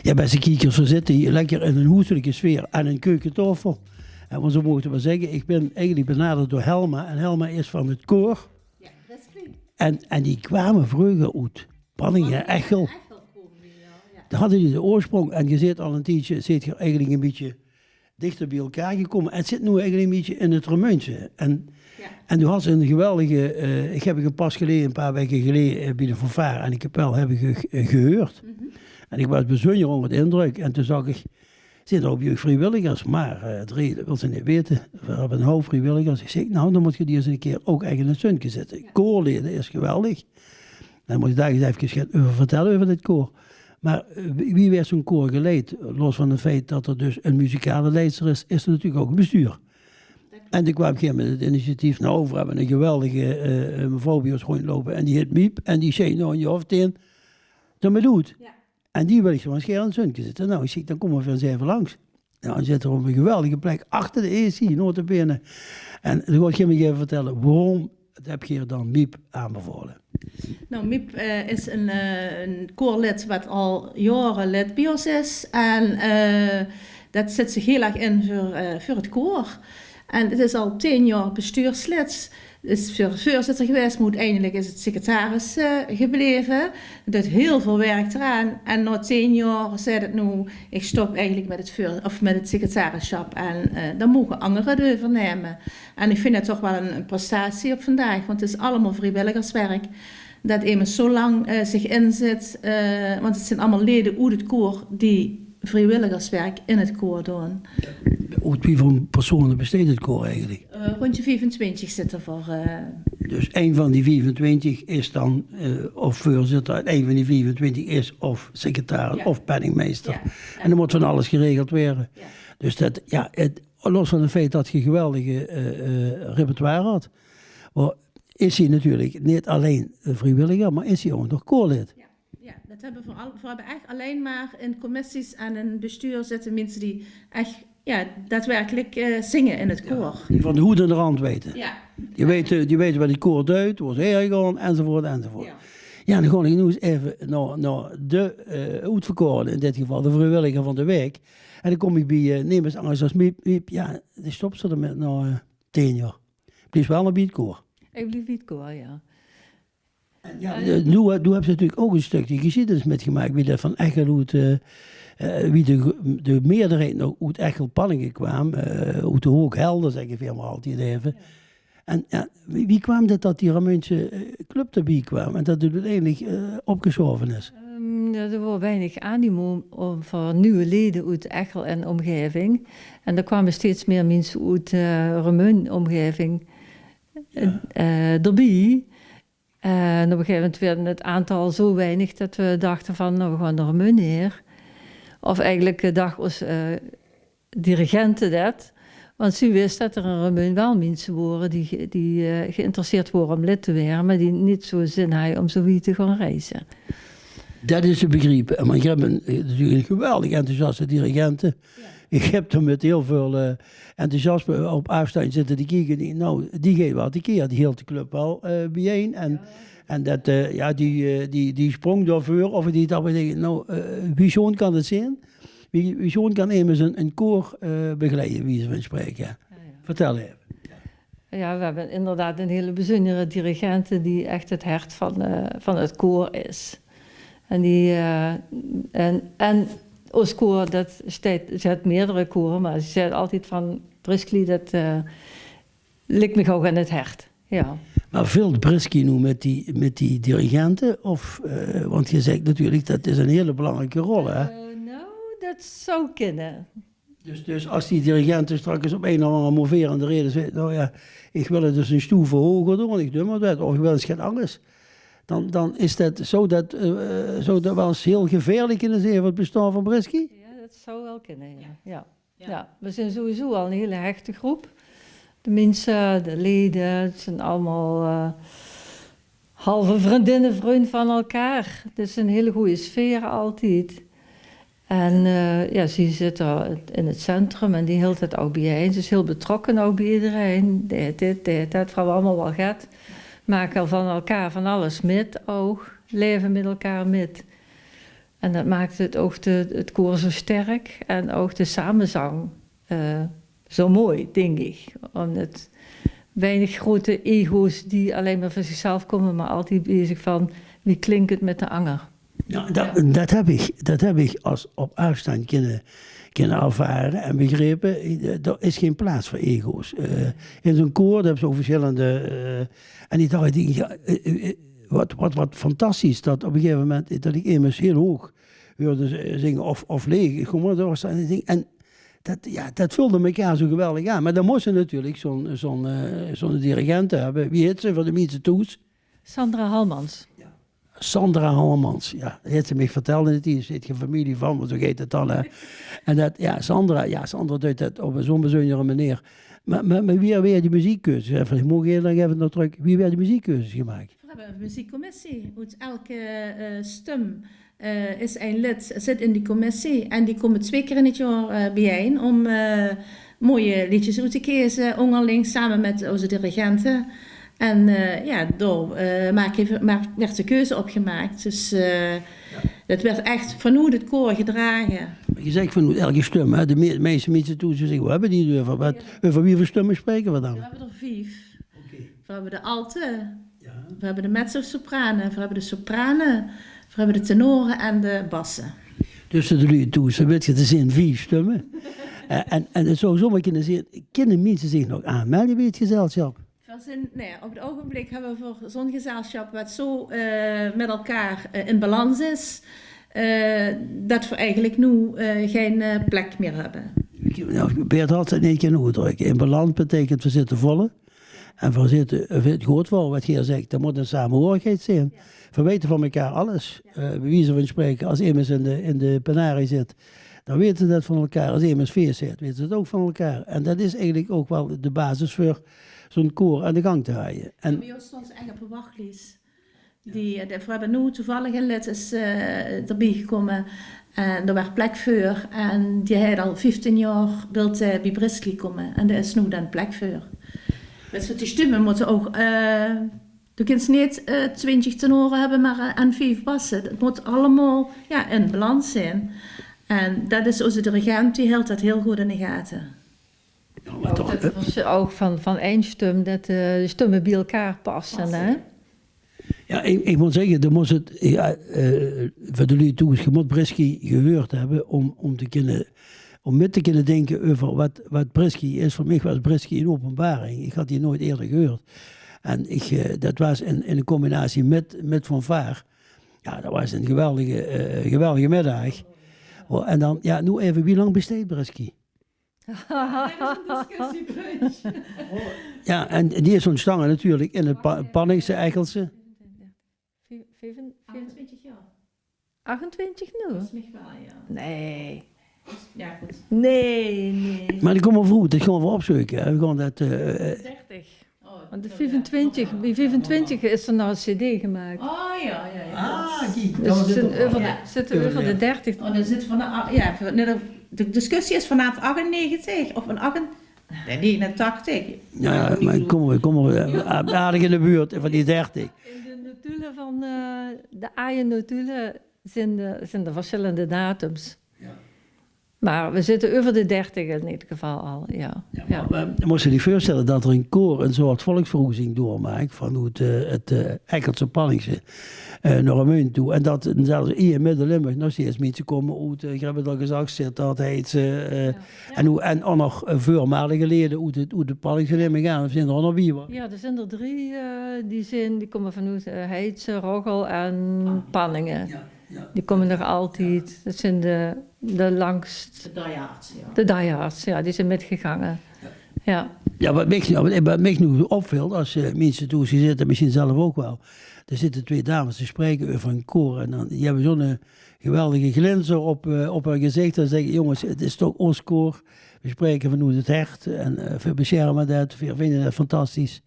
Ja, beste kiekers, we zitten hier lekker in een hoestelijke sfeer aan een keukentafel. En wat zo mogen we zeggen, ik ben eigenlijk benaderd door Helma. En Helma is van het koor. Ja, dat is En die kwamen vroeger uit Panningen, Echel. Daar hadden die de oorsprong. En je zit al een tijdje, zit je eigenlijk een beetje dichter bij elkaar gekomen. En het zit nu eigenlijk een beetje in het Remuntje. En toen had ze een geweldige, ik heb hem pas geleden, een paar weken geleden, bij de fanfare en de kapel hebben gehoord. En ik was bijzonder onder de indruk. En toen zag ik, zitten ook vrijwilligers, maar drie, dat wil ze niet weten. We hebben een hoop vrijwilligers. Ik zeg, nou, dan moet je die eens een keer ook echt in het zonnetje zetten. Koorleden is geweldig. Dan moet je daar eens even over vertellen over dit koor. Maar wie werd zo'n koor geleid? Los van het feit dat er dus een muzikale leidster is, is er natuurlijk ook een bestuur. En toen kwam ik met het initiatief, nou, we hebben een geweldige mevrouw bij ons rondlopen en die heet Miep. En die zei, nou, in je hoofd in, dat me doet. Ja. En die wil ik gewoon scherp in het zonnetje zitten. Nou, ik zeg, dan komen we vanzelf even langs. Nou, dan zitten we op een geweldige plek achter de AC, notabene. En dan wil ik je even vertellen, waarom heb je dan Miep aanbevolen? Nou, Miep is een koorlid wat al jaren lid bij ons is. En dat zet zich heel erg in voor het koor. En het is al 10 jaar bestuurslid. Is voorzitter geweest, maar uiteindelijk is het secretaris gebleven. Het doet heel veel werk eraan. En na 10 jaar zei het nu, ik stop eigenlijk met het secretarischap. En dan mogen anderen het overnemen. En ik vind het toch wel een prestatie op vandaag, want het is allemaal vrijwilligerswerk. Dat iemand zo lang zich inzet, want het zijn allemaal leden uit het koor die vrijwilligerswerk in het koor doen. Uit wie voor personen besteedt het koor eigenlijk? Rond je 25 zit er voor. Dus een van die 25 is dan of voorzitter, een van die 24 is of secretaris of penningmeester. Ja. En dan moet van alles geregeld worden. Ja. Dus dat, ja, los van het feit dat je geweldige repertoire had, is hij natuurlijk niet alleen vrijwilliger, maar is hij ook nog koorlid. Ja. Ja, dat hebben we hebben echt alleen maar in commissies en in bestuur zitten mensen die echt daadwerkelijk zingen in het koor. Ja, die van de hoed en de rand weten. Ja. Die weten wat die koor duidt, waar ze heen gaan, enzovoort, enzovoort. Ja, dan ga ik nu eens even naar de uitverkoren, in dit geval de vrijwilliger van de week. En dan kom ik bij nemersangers als Miep. Ja, die stopt ze er met 10 jaar. Blijf wel naar bij het koor. Ik blijf bij het koor, ja. Ja, nu hebben ze natuurlijk ook een stukje geschiedenis metgemaakt. Wie dat van Echel wie de meerderheid nog uit Echel-Panningen kwam. Uit de Hooghelder, zeg ik helemaal altijd even. Ja. En ja, wie kwam dat die Ramuntse club erbij kwam? En dat het uiteindelijk opgeschoven is? Er was weinig animo voor nieuwe leden uit Echel en omgeving. En er kwamen steeds meer mensen uit Remun-omgeving erbij. En op een gegeven moment werd het aantal zo weinig dat we dachten van, nou, we gaan naar Remun neer. Of eigenlijk dacht ons dirigenten dat. Want ze wist dat er in Remun wel mensen waren die geïnteresseerd waren om lid te worden, maar die niet zo zin hadden om zo wie te gaan reizen. Dat is te begrijpen. Maar je hebt natuurlijk een geweldig enthousiaste dirigenten. Ja. Ik heb er met heel veel enthousiasme op afstand zitten te kijken. Nou, die geeft wat die keer. Die hield de club wel bijeen. En dat, die sprong daarvoor. Of die dacht, nou, wie zo'n kan het zijn? Wie zo'n kan immers een koor begeleiden, wie ze van spreken. Ja. Vertel even. Ja, we hebben inderdaad een hele bijzondere dirigente die echt het hart van het koor is. En ons koor, dat zet meerdere koren, maar ze zei altijd van Brisky, dat ligt me gauw aan het hart. Ja. Maar vult Brisky nu met die dirigenten? Want je zegt natuurlijk, dat is een hele belangrijke rol, hè? Nou, dat zou kunnen. Dus als die dirigenten straks op een of andere moverende reden zeggen, nou ja, ik wil het dus een stoel verhogen doen, ik doe maar dat, of ik wil eens geen anders. Dan is dat zou dat wel eens heel gevaarlijk kunnen zijn voor het bestaan van Brisky? Ja, dat zou wel kunnen, ja. We zijn sowieso al een hele hechte groep. De mensen, de leden, het zijn allemaal halve vriendinnen van elkaar. Het is een hele goede sfeer altijd. En ja, ze zit er in het centrum en die hield het ook bijeen. Ze is heel betrokken ook bij iedereen. Deed dat, vooral allemaal wel gaat. Maken van elkaar van alles met ook. Leven met elkaar met. En dat maakt het koor zo sterk. En ook de samenzang zo mooi, denk ik. Omdat weinig grote ego's die alleen maar voor zichzelf komen, maar altijd bezig van wie klinkt het met de anger. Ja, dat heb ik als op afstand kunnen ervaren en begrepen. Er is geen plaats voor ego's. In zo'n koor hebben ze ook verschillende... en ik dacht, ja, wat fantastisch dat op een gegeven moment... dat ik immers heel hoog hoorde zingen of leeg. En dat vulde elkaar zo geweldig aan. Maar dan moest ze natuurlijk zo'n dirigent hebben. Wie heet ze voor de mensen toes? Sandra Halmans. Sandra Halmans, ja, dat heeft ze mij verteld. Die is geen familie van, maar zo heet het dan. Hè. En dat, Sandra doet dat op zo'n bijzondere manier. Maar wie werd die muziekkeuzes? Even, ik mag even nog terug. Wie werd de muziekkeuzes gemaakt? We hebben een muziekcommissie. Elke stem is een lid, zit in die commissie. En die komen 2 keer in het jaar bijeen om mooie liedjes uit te kiezen. Onderling, samen met onze dirigenten. En door werd de keuze opgemaakt. Dus dat werd echt vanuit het koor gedragen. Je zegt vanuit elke stem, hè? De meeste mensen toen ze zeggen, wat hebben die over wie voor stemmen spreken we dan? We hebben er 5. Okay. We hebben de alten, we hebben de mezzo-sopranen, we hebben de sopranen, we hebben de tenoren en de bassen. Tussen de toetsen weet je te zien 4 stemmen. en zo maar kunnen mensen zich nog aanmelden bij het gezelschap? Op het ogenblik hebben we voor zo'n gezelschap wat zo met elkaar in balans is, dat we eigenlijk nu geen plek meer hebben. Beert had het niet kunnen uitdrukken. In balans betekent we zitten volle. En we zitten, het goed wel wat je zegt, er moet een samenhorigheid zijn. Ja. We weten van elkaar alles. Wie ze van spreken, als iemand in de penarie zit, dan weten ze dat van elkaar. Als iemand feest zit, weten ze het ook van elkaar. En dat is eigenlijk ook wel de basis voor zo'n koor aan de gang te houden. En bij ons stond echt op een wachtlijst. We hebben nu toevallig een lid is erbij gekomen en er werd plek voor. En die had al 15 jaar wilt bij Briskly komen en daar is nu dan plek voor. Dus die stemmen moeten ook, je kunt niet 20 tenoren hebben, maar en 5 bassen. Het moet allemaal in balans zijn. En dat is onze dirigent, die hield dat heel goed in de gaten. Ook van één stem, dat de stemmen bij elkaar passen. Hè? Ja, ik moet zeggen, dan moest het, voor de toekomst, je moet Briskly gehoord hebben om met te kunnen denken over wat Briskly is. Voor mij was Briskly een openbaring. Ik had die nooit eerder gehoord. En dat was in een combinatie met Van Vaar. Ja, dat was een geweldige middag. En dan, nu even, wie lang besteedt Briskly? Ja, en die is ontstaan natuurlijk in het Panningse, Eichelse. 28 jaar. 28 nu? Dat is mij wel, ja. Nee. Ja, goed. Nee. Maar die komen vroeg, dat gaan we opzoeken. We gaan dat... 30. Want de 25 is er nou een cd gemaakt. Oh ja. Kijk. Dus zitten over de 30. Oh, dan zit de discussie is vanaf 98 of van 89. Ja, maar komen we aardig in de buurt van die 30. In de notulen van de AIE-notulen zijn er verschillende datums. Ja. Maar we zitten over de 30 in ieder geval al, ja. Maar moest je je voorstellen dat er een koor een soort volksverhoezing doormaakt van het Eichelse Panningse naar Amuin toe. En dat zelfs hier in Midden-Limburg nog steeds mensen komen uit, ik heb het al gezegd, zit dat heet en ook nog voormalig geleden uit de Panningse nemen gaan. Of zijn er nog wie? Ja, er zijn er 3 die komen vanuit Heidse, Roggel en Panningen. Ja. Die komen nog altijd, dat zijn de langst... De diehards, ja, die zijn metgegangen. Ja, wat mij nu opvalt, als mensen toe zitten, misschien zelf ook wel. Er zitten 2 dames te spreken over een koor en dan, die hebben zo'n geweldige glinster op hun gezicht. En zeggen, jongens, het is toch ons koor. We spreken vanuit het hart en we beschermen dat, we vinden dat fantastisch.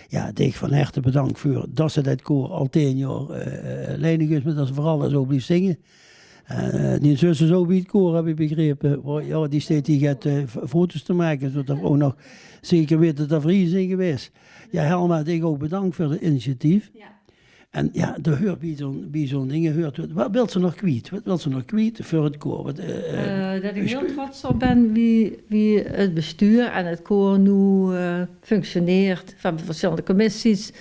Ja, Dick van harte bedankt voor dat ze dat koor al 10 jaar leiding is, maar dat ze vooral zo blijft zingen. Die zussen zo bij het koor, heb ik begrepen. Ja, die steeds die gaat foto's te maken, zodat we ook nog zeker weten dat er vrienden zijn geweest. Ja, Helma, ik ook bedankt voor het initiatief. Ja. En ja, er hoort bij zo'n dingen, wat wil ze nog kwijt? Wat wil ze nog kwijt voor het koor? Dat ik heel trots op ben wie het bestuur en het koor nu functioneert. We hebben verschillende commissies.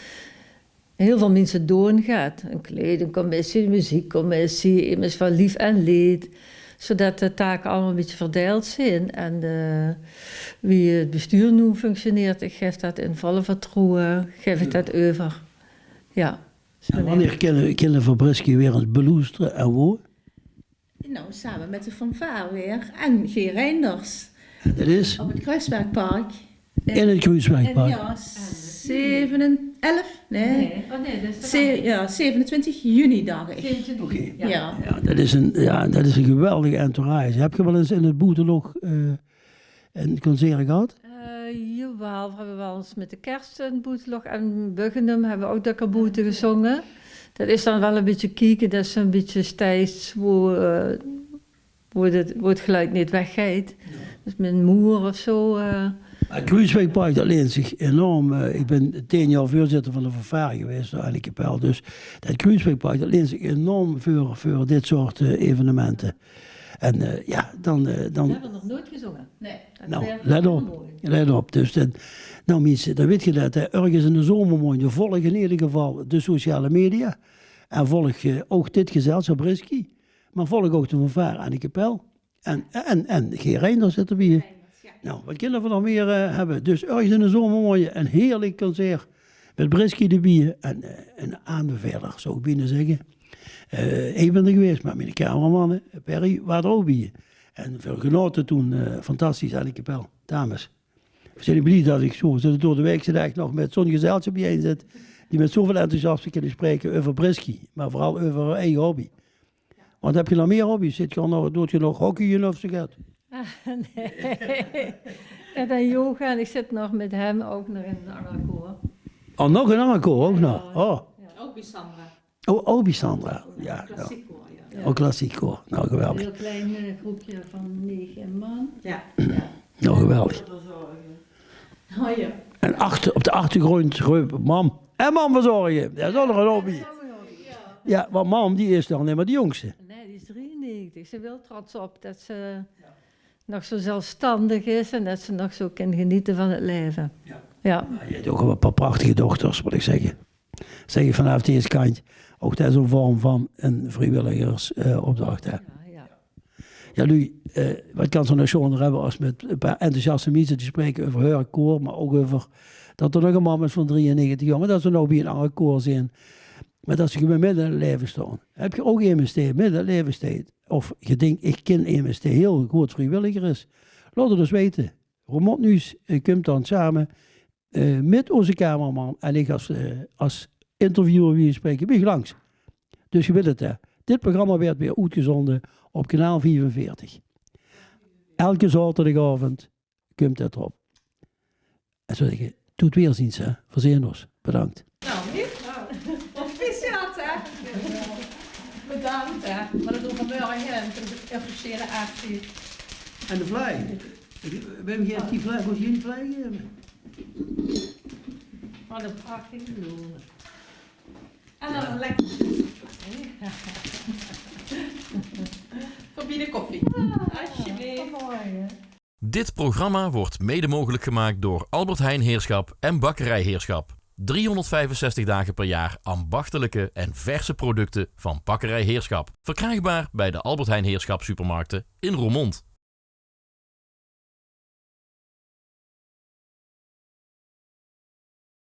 Heel veel mensen doorgaat. Een kledingcommissie, een muziekcommissie, immers van lief en leed. Zodat de taken allemaal een beetje verdeeld zijn. En wie het bestuur nu functioneert, ik geef dat in volle vertrouwen, geef ik dat over. Ja. En wanneer kunnen Verbrisky weer eens beloesteren en wo? Nou, samen met de fanfare weer en G. Reinders. En dat is? Op het Kruisbergpark. In het Kruisbergpark. Ja, 27 juni dagen. Oké. Ja. Ja, dat is een geweldige entourage. Heb je wel eens in het Boetelog een concert gehad? Jawel, we hebben wel eens met de kerst in Boetelog en Buggenum hebben we ook Dakkerboete gezongen. Dat is dan wel een beetje kieken, dat is een beetje stijs, waar het geluid niet weggaat. Dus met een moer of zo. Het Kruisbergpark, dat leent zich enorm. Ik ben 10 jaar voorzitter van de fanfare geweest, daar in de kapel. Dus dat Kruisbergpark, dat leent zich enorm voor dit soort evenementen. En dan... We hebben nog nooit gezongen. Nee. Nou, let op. Dus nou mensen, dan weet je dat. Ergens in de zomermaanden volg in ieder geval de sociale media. En volg ook dit gezelschap Brisky. Maar volg ook de fanfare en de kapel. En G. Reinders zit erbij. Nou, wat kunnen we nog meer hebben? Dus ergens in de zomermaanden een heerlijk concert. Met Brisky erbij. En een aanbeveler, zou ik bijna zeggen. Ik ben er geweest met mijn cameramannen. Perry waren er ook bij. En veel genoten toen, fantastisch aan de kapel. Dames, we zijn blij dat ik zo door de week echt nog met zo'n gezelschap bijeen zit. Die met zoveel enthousiasme kunnen spreken over Brisky. Maar vooral over haar eigen hobby. Want heb je nog meer hobby's? Doet je nog hockeyen of zo gaat? Nee. En dan yoga en ik zit nog met hem ook nog in een ander koor. Oh, nog een ander koor ook nog? Oh. Ook bij Sandra. Oh, bij Sandra. Ja, Klassiek koor, ja. ook klassiek koor. Nou, Een geweldig. heel klein groepje van 9 man. Ja. Nou, geweldig. Oh ja. En op de achtergrond, mam. En mam verzorgen. Dat is ook nog een hobby. Ja, want mam, die is dan niet meer de jongste. Nee, die is 93. Ze wil trots op dat ze nog zo zelfstandig is en dat ze nog zo kan genieten van het leven. Ja. Je hebt ook wel een paar prachtige dochters, moet ik zeggen. Zeg je vanaf deze kant. Ook dat is een vorm van een vrijwilligersopdracht. Ja, nu, wat kan ze nog zonder hebben als met een paar enthousiaste mensen die spreken over haar koor, maar ook over dat er nog een man is van 93 jaar, maar dat ze nog bij een ander koor zijn. Maar dat ze midden in het leven staan. Heb je ook iemand die midden in het leven staat? Of je denkt, ik ken iemand die heel goed vrijwilliger is. Laat het dus weten. Romont Nieuws komt dan samen met onze cameraman en ik als interviewer wie je spreekt, ben je langs. Dus je weet het hè. Dit programma werd weer uitgezonden op kanaal 45. Elke zaterdagavond komt het erop. En zo zeg je, doet weerziens hè. Verzin ons. Bedankt. Nou, niet? Proficiat, hè? Bedankt, hè? Maar dat doen we morgen voor de officiële actie. En de vlag? We hebben geen vlag, moet je geen vlag hebben? Wat een prachtige bloemen. En dan een lekker. Voor de koffie. Alsjeblieft. Dit programma wordt mede mogelijk gemaakt door Albert Heijn Heerschap en Bakkerij Heerschap. 365 dagen per jaar ambachtelijke en verse producten van Bakkerij Heerschap. Verkrijgbaar bij de Albert Heijn Heerschap supermarkten in Roermond.